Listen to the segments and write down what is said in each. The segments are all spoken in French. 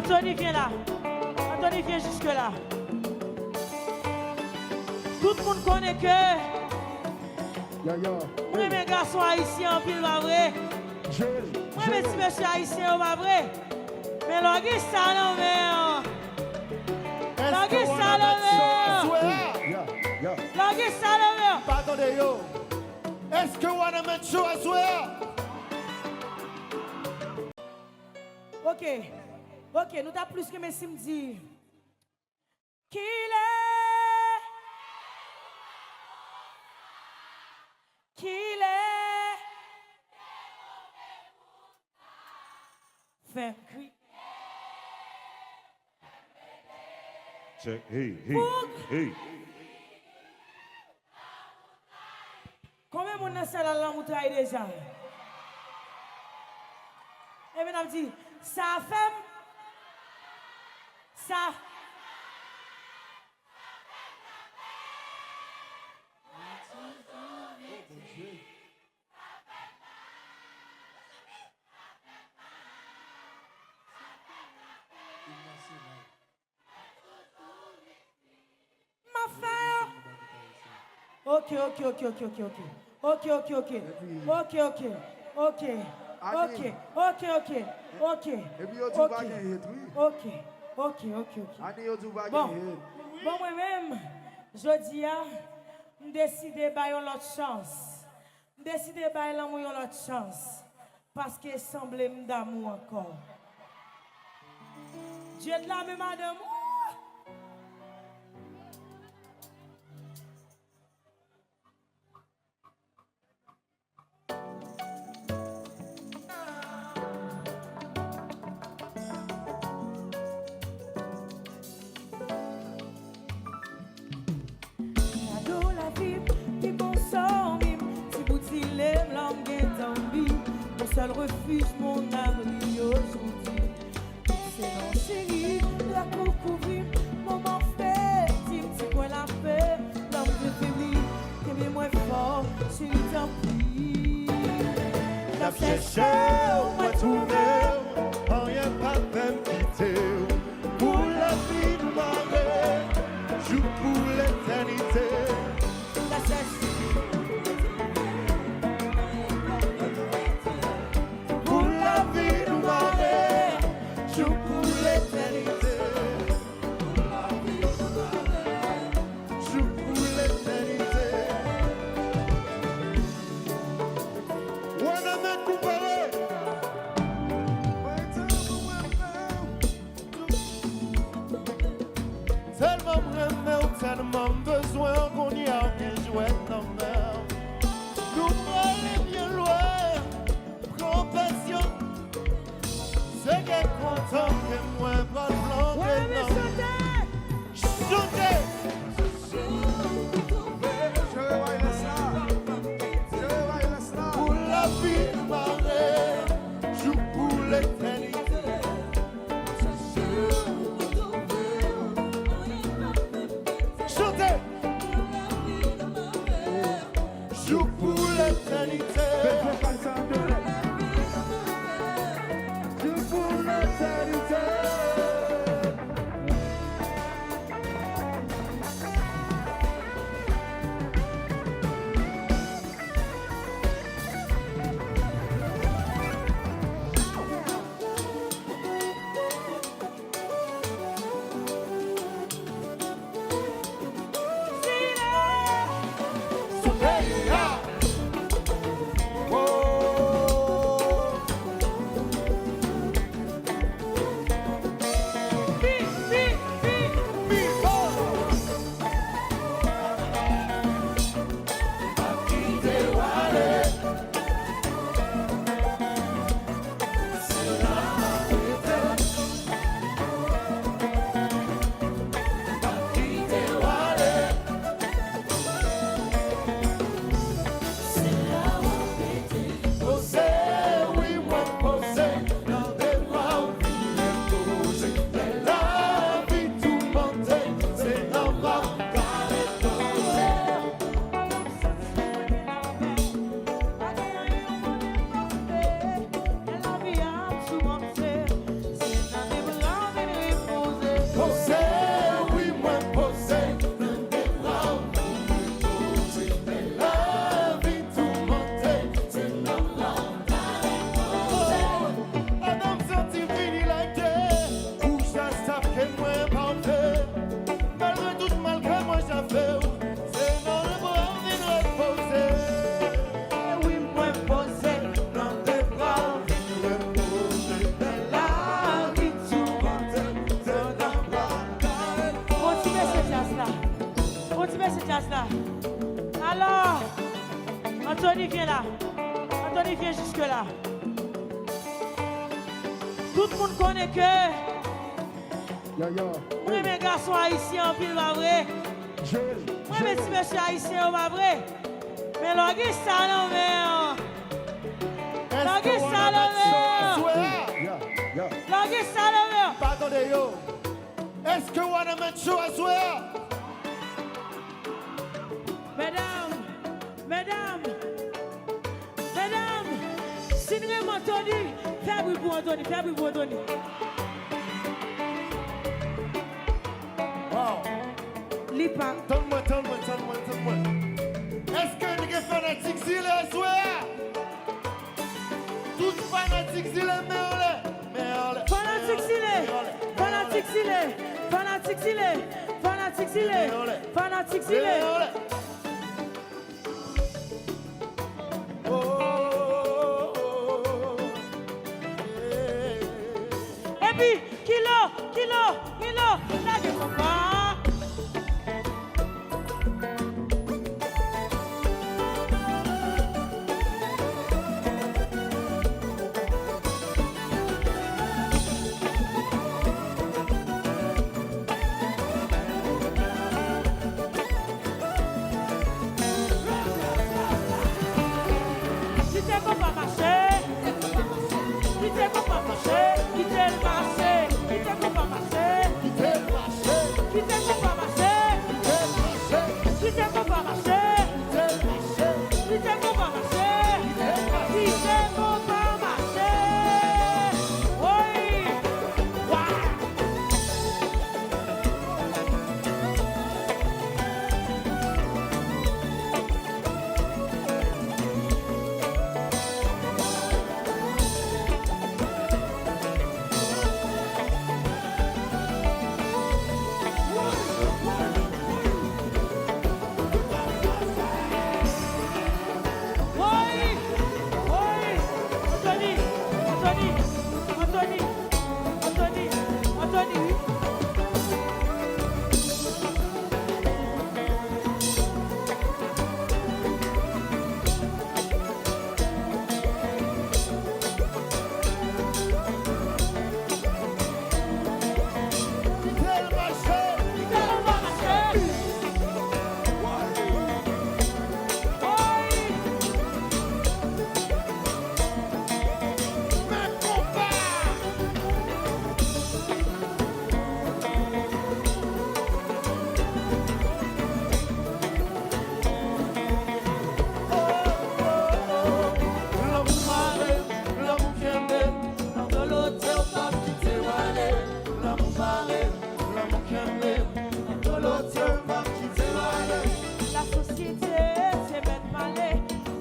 Anthony, viens là. Anthony, viens jusque là. Tout le monde connaît que moi, mes garçons haïtiens en pile, pas vrai. Moi, mes petits messieurs haïtiens, pas vrai. Mais l'orgue ça, non, mais. L'orgue ça, non, mais. L'orgue ça, non, mais. Attendez, yo. Est-ce que vous avez mettre chaud à soir? Ok, nous t'as plus que mes sims dit. Qu'il est. Fait cri. Hey. Combien de monde dans la montagne déjà? Et bien, on dit, ça fait. Ça. Ma frère. Bon, moi-même, je dis, je décide de faire l'autre chance. Je décide de faire l'autre chance. Parce qu'il semble d'amour encore. Dieu de la même madame. Seul refuge, mon abri aujourd'hui. C'est dans chérie, la cour couvrir, moment fait, c'est quoi la paix, l'homme préféré, qui est moins fort, chérie, t'en prie. La flèche, moi trouvé, rien pas même quitter. Pour la vie nous marrer, joue pour l'éternité. La flèche. Tellement besoin qu'on y a qu'un jouet dans mer. Nous aller bien loin, prends passion. C'est qu'elle content que moi pas blanc que non. Chantez. Pour la vie marée, joue pour l'éternité. Chantez. Anthony, viens là. Anthony, viens jusque là. Tout le monde connaît que moi, mes garçons haïtiens, en pile, pas vrai. Moi, mes petits messieurs haïtiens, pas vrai. Mais l'orgue, ça, non, mais. L'orgue, ça, non, mais. L'orgue, ça, non, mais. Pardonnez, yo. Est-ce que vous avez mettre chaud à soir? Mesdames, mesdames, mesdames, si nous Anthony, fais bruit pour Anthony, fais bruit pour Anthony. Wow. Lipa. Donne-moi. Est-ce que nous sommes fanatiques s'il est soir? Tous fanatiques s'il est, mais on l'est. Fanatique s'il est, fanatique s'il est, fanatique s'il est, fanatique s'il est, fanatique s'il est. Et puis, kilo, la gueule son pas. Si t'es qu'on va marcher, si t'es qu'on va marcher, qui t'es le marché, qui t'es qu'on va marcher, qui t'es qu'on va marcher, qui t'es qu'on va marcher, qui t'es qu'on va marcher, qui t'es qu'on va marcher. Oui, Anthony. La société, c'est mettre malé,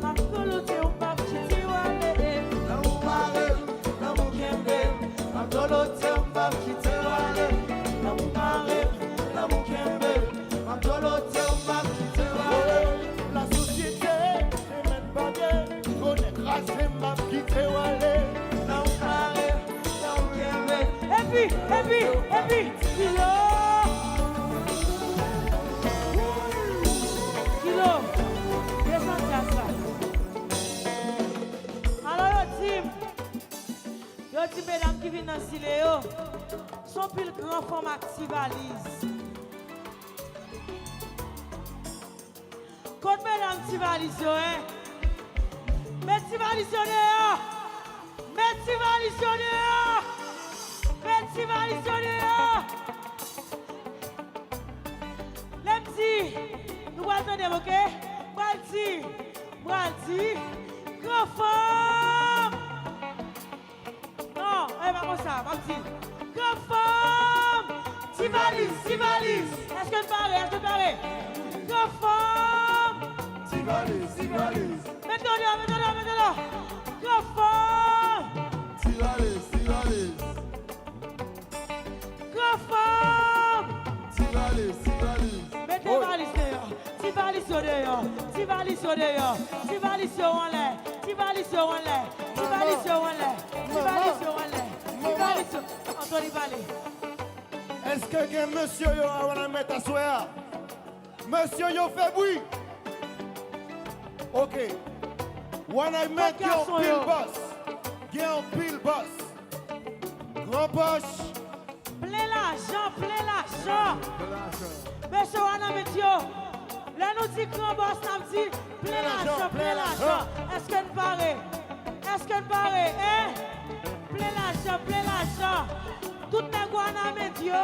ma coloté ou pas quitter walé. La société, c'est mettre baguette, qu'on écrase ma petite wallet. Et puis, kilo, descends à ça. Alors, yo dit, mesdames qui viennent dans le cinéo, sont pile grand forme activalise. Quand mesdames qui valise, hein? Mais tu valises, nous allons attendre, ok? Bralti, grand femme. Non, pas comme ça, Bralti. Grand femme. Si valise. Est-ce que tu parais? Grand femme. Si valise. Mettons-le. Grand femme. Si valise. Grand femme. Si valise. Mettez valise dehors. Si valise dehors. Anthony Balé. Est-ce que monsieur yo a mettre à soir? Monsieur yo fait bruit. Ok. When I met Podcast your on pile yo. boss. Gen pile boss. Grand poche. Plein l'argent. Monsieur Wana Metio, là nous dit grand boss, nous dit plein l'argent. Est-ce que nous paraît? Hein? Plein l'argent. Tout les Wana Metio.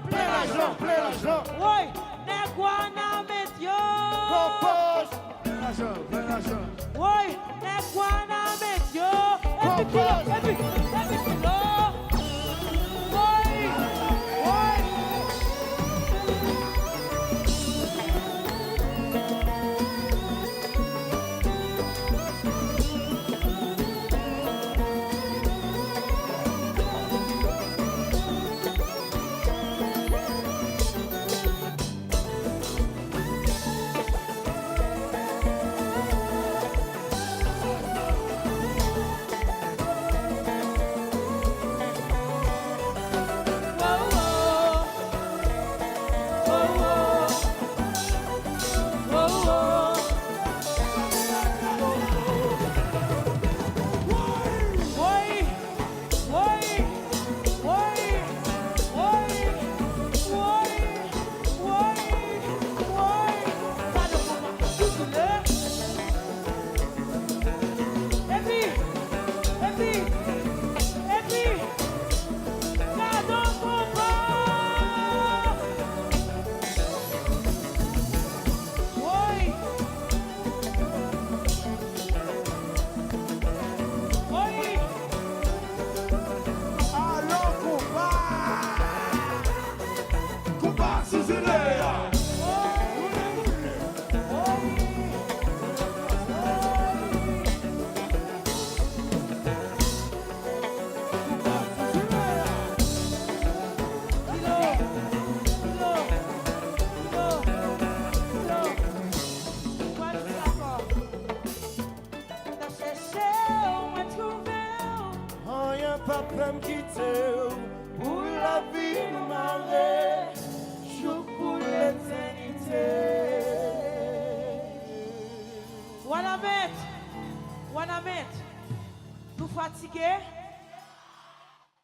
Plein l'argent. Oui, les Wana Metio. Grand poche. Oui, les Wana Metio. Et puis kilo. Papa me quitter pour la vie de marée, joue pour l'éternité. Wanamet, nous fatigués?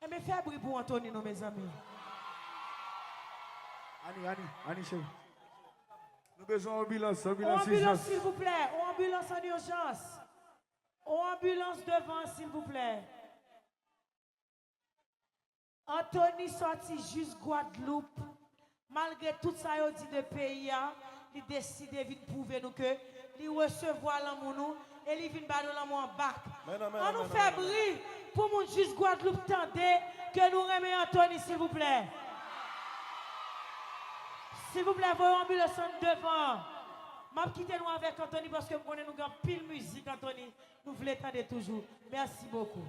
Mais fais bruit pour Anthony, nos mes amis. Annie, chérie. Nous avons besoin d'ambulance, Ambulance, s'il vous plaît. Ambulance en urgence. Ambulance devant, s'il vous plaît. Anthony sorti juste Guadeloupe. Malgré tout ça, il dit de pays, il décide de prouver nous que il recevoir l'amour nous et il vient battre l'amour en bac. On nous fait bruit pour nous juste Guadeloupe tenter que nous remettons Anthony, s'il vous plaît. S'il vous plaît, voyons ambulance devant. Je vais quitter nous avec Anthony parce que nous connaissons nous pile musique, Anthony. Nous voulons attendre toujours. Merci beaucoup.